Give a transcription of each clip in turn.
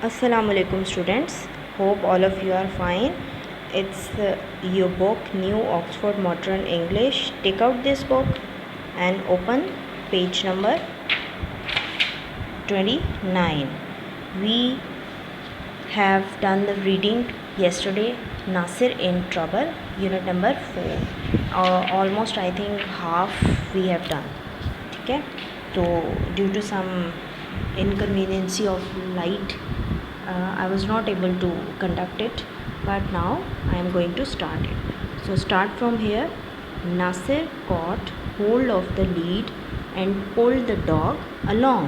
Assalamualaikum students, hope all of you are fine. It's your book New Oxford Modern English. Take out this book and open page number 29. We have done the reading yesterday, Nasir in Trouble, unit number 4. Almost I think half we have done. ठीक है, तो due to some inconvenience of light, I was not able to conduct it, but now I am going to start it. So start from here. Nasir caught hold of the lead and pulled the dog along.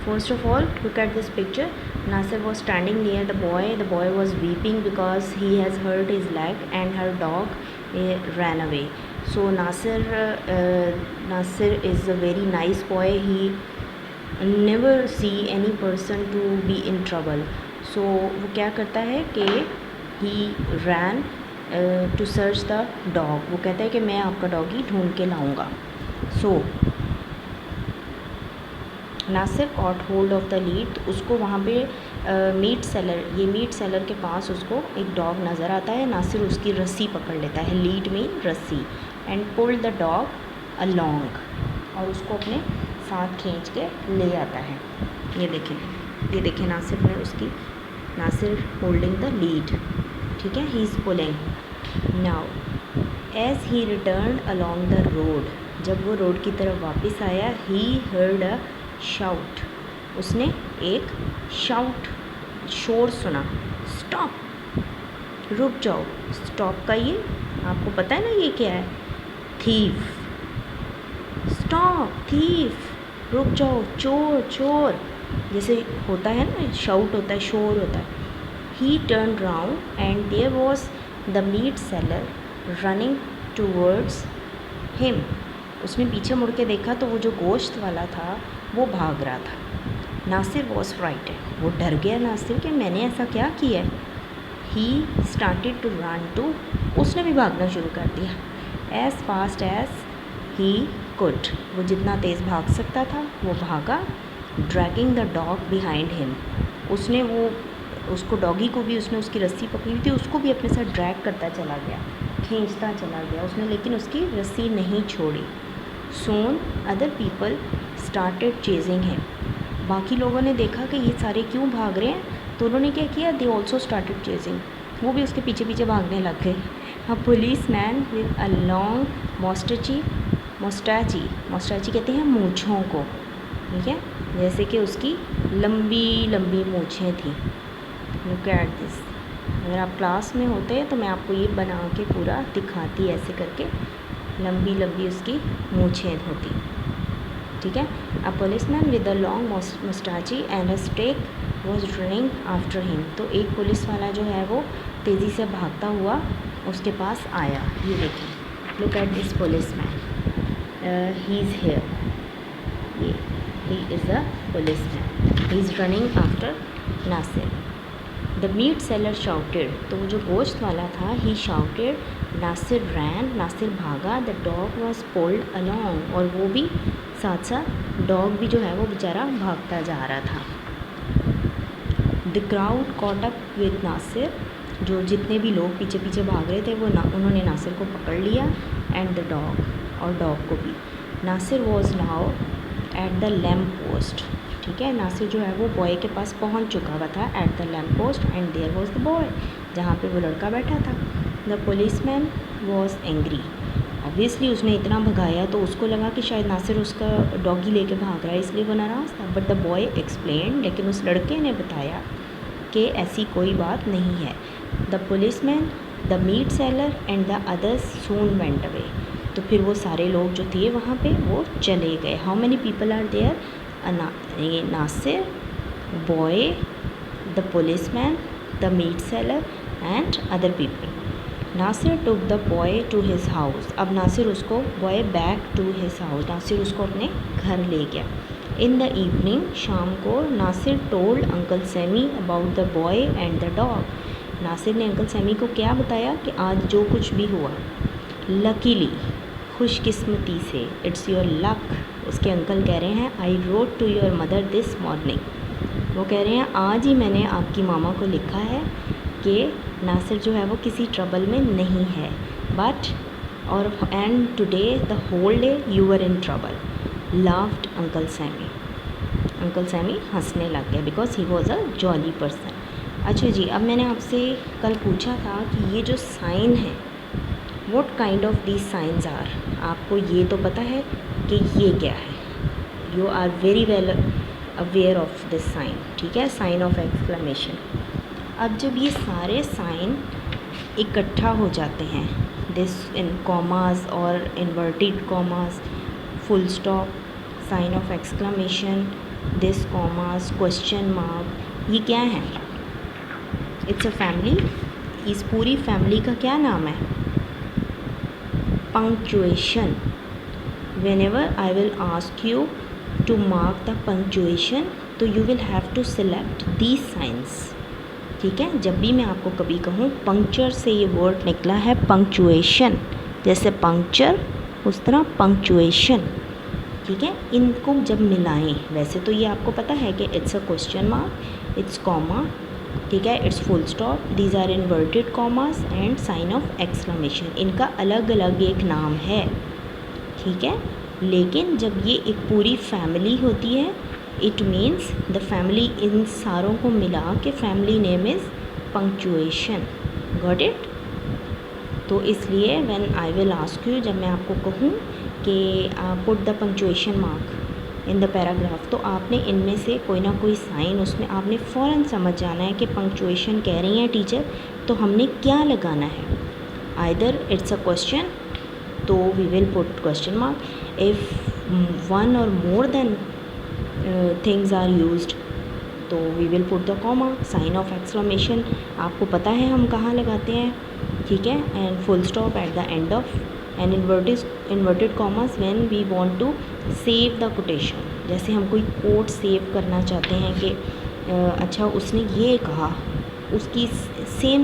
First of all, look at this picture. Nasir was standing near the boy. The boy was weeping because he has hurt his leg and her dog ran away. So Nasir is a very nice boy. He never see any person to be in trouble. So वो क्या करता है कि he ran to search the dog. वो कहता है कि मैं आपका डॉगी ढूंढ के लाऊंगा. So Nasir caught hold of the lead. उसको वहाँ पे मीट सेलर के पास उसको एक डॉग नज़र आता है. नासिर उसकी रस्सी पकड़ लेता है. लीड मीन रस्सी. And pulled the dog along, और उसको अपने साथ खींच के ले आता है. ये देखें नासिर होल्डिंग द लीड. ठीक है, he is pulling. Now as he return along the road, जब वो रोड की तरफ वापस आया, ही हर्ड अ शाउट. उसने एक शोर सुना. स्टॉप, रुक जाओ. स्टॉप का ये आपको पता है ना ये क्या है? थीफ. स्टॉप, थीफ, रुक जाओ, चोर, चोर, जैसे होता है ना, शाउट होता है, शोर होता है. He turn round and there was the meat seller running towards him. उसने पीछे मुड़ के देखा तो वो जो गोश्त वाला था वो भाग रहा था. Nasir was frightened. वो डर गया नासिर कि मैंने ऐसा क्या किया है. He started to run too. उसने भी भागना शुरू कर दिया. As fast as he could. वो जितना तेज़ भाग सकता था वो भागा. Dragging the dog behind him. उसको डॉगी को भी उसने उसकी रस्सी पकड़ी हुई थी, उसको भी अपने साथ ड्रैग करता चला गया, खींचता चला गया उसने, लेकिन उसकी रस्सी नहीं छोड़ी. Soon other people started chasing him. बाकी लोगों ने देखा कि ये सारे क्यों भाग रहे हैं, तो उन्होंने क्या किया, दे ऑल्सो स्टार्टेड चेजिंग. वो भी उसके पीछे पीछे भागने लग गए. A police man with a long moustache कहते हैं मूँछों को. ठीक है, जैसे कि उसकी लंबी लंबी मूँछें थी. Look at this. अगर आप क्लास में होते हैं तो मैं आपको ये बना के पूरा दिखाती, ऐसे करके लंबी लंबी उसकी मूँछें होती. ठीक है. A policeman with a long moustache and a stake was running after him. तो एक पुलिस वाला जो है वो तेज़ी से भागता हुआ उसके पास आया. ये देखिए, look at this policeman. He is here. ये he is a policeman. He is running after Nasir. The meat seller shouted. तो वो जो गोश्त वाला था, he shouted. Nasir ran. Nasir भागा. The dog was pulled along. और वो भी साथ साथ डॉग भी जो है वो बेचारा भागता जा रहा था. The crowd caught up with Nasir. जो जितने भी लोग पीछे पीछे भाग रहे थे वो उन्होंने नासिर को पकड़ लिया. एंड द डॉग, और डॉग को भी. Nasir was now at the lamp post. ठीक है, नासिर जो है वो बॉय के पास पहुंच चुका हुआ था. At the lamp post and there was the boy, जहाँ पे वो लड़का बैठा था. The policeman was angry. Obviously उसने इतना भगाया तो उसको लगा कि शायद नासिर उसका डॉगी लेके भाग रहा है, इसलिए वो नाराज़ था. But the boy explain. लेकिन उस लड़के ने बताया कि ऐसी कोई बात नहीं है. The policeman, the meat seller and the others soon went away. तो फिर वो सारे लोग जो थे वहाँ पे वो चले गए. How many people are there? Nasir, boy, the policeman, the meat seller and other people. Nasir took the boy to his house. अब नासिर उसको boy back to his house. Nasir उसको अपने घर ले गया. इन द इवनिंग, शाम को, Nasir told uncle Sammy about the boy and the dog. Nasir ने अंकल सैमी को क्या बताया कि आज जो कुछ भी हुआ. लकीली, खुशकिस्मती से, इट्स योर लक. उसके अंकल कह रहे हैं, I wrote to your mother this morning. वो कह रहे हैं आज ही मैंने आपकी मामा को लिखा है कि नासिर जो है वो किसी ट्रबल में नहीं है, बट और and today the whole day you were in trouble, laughed uncle Sammy. Uncle Sammy हंसने लग गए because he was a jolly person. अच्छा जी, अब मैंने आपसे कल पूछा था कि ये जो साइन है what kind of these signs are, आपको ये तो पता है कि ये क्या है, you are very well aware of this sign, ठीक है, साइन ऑफ एक्सक्लेमेशन। अब जब ये सारे साइन इकट्ठा हो जाते हैं, दिस इन कॉमास और inverted commas, full stop, sign of exclamation, this commas, question mark, ये क्या है? It's a family. इस पूरी फैमिली का क्या नाम है? Punctuation. Whenever I will ask you to mark the punctuation, तो you will have to select these signs, ठीक है। जब भी मैं आपको कभी कहूँ पंक्चर से ये वर्ड निकला है पंक्चुएशन, जैसे पंक्चर उस तरह पंक्चुएशन, ठीक है। इनको जब मिलाएं, वैसे तो ये आपको पता है कि it's a question mark, it's comma, ठीक है, it's full stop, these are inverted commas and sign of exclamation, इनका अलग अलग एक नाम है, ठीक है। लेकिन जब ये एक पूरी फैमिली होती है, इट मीन्स द फैमिली, इन सारों को मिला के family name is punctuation, got it. तो इसलिए when I will ask you, जब मैं आपको कहूँ कि put the punctuation mark in the paragraph, तो आपने इनमें से कोई ना कोई साइन, उसमें आपने फ़ौरन समझ जाना है कि पंक्चुएशन कह रही हैं टीचर, तो हमने क्या लगाना है। आइदर इट्स अ क्वेश्चन, तो we will put question mark. If one or more than things are used, तो we will put the comma, sign of exclamation आपको पता है हम कहाँ लगाते हैं, ठीक है, and full stop at the end of, and inverted commas when we want to save the quotation, जैसे हम कोई कोट सेव करना चाहते हैं कि अच्छा उसने ये कहा, उसकी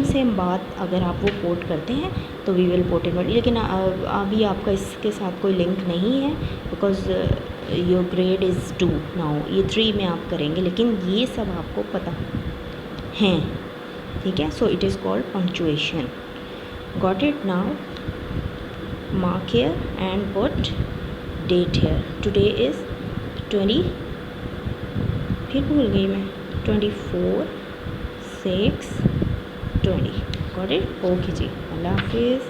सेम बात अगर आप वो कोट करते हैं तो वी विल पुट इन्वर्ट। लेकिन अभी आपका इसके साथ कोई लिंक नहीं है because your grade is 2 now, ये 3 में आप करेंगे, लेकिन ये सब आपको पता हैं, ठीक है। So it is called punctuation, got it. Now mark here and put date here. Today is 20, फिर भूल गई मैं, 24/6/20, got it? ओके जी, अल्लाह हाफिज़।